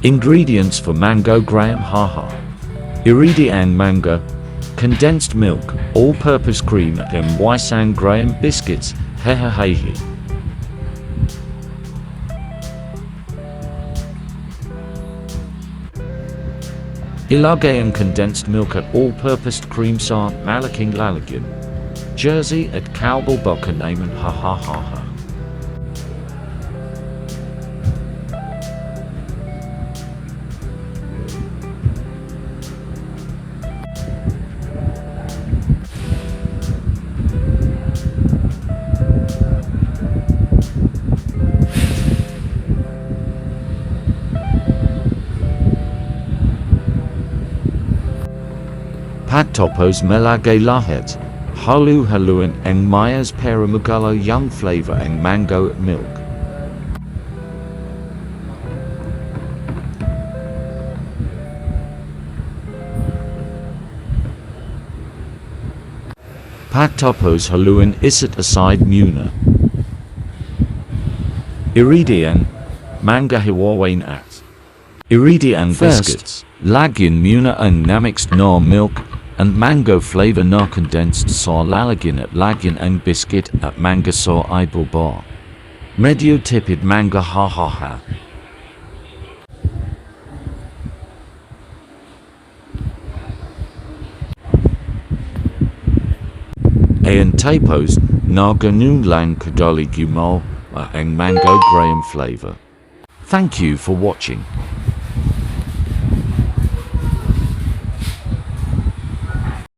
Ingredients for mango graham haha. Iridian mango, condensed milk, all-purpose cream and Ysang graham biscuits, hehehehe. Ilagayan condensed milk at all-purpose cream sa malaking lalagyan. Jersey at Kalbalboka naman ha. Pagtapos malagay lahat, halu-haluin ang mayas para magalo yung flavor ang mango at milk. Pagtapos haluin isa't aside muna. Iridian, manga hiwawain at. Iridian biscuits, lagyan muna ang namixed na milk and mango flavor na condensed sa lalagyan at lagyan ang biscuit at manga sa ibaba. Medyo tipid manga ha. Ayan tapos na ganun lang kadali gumawa ang mango graham flavor. Thank you for watching.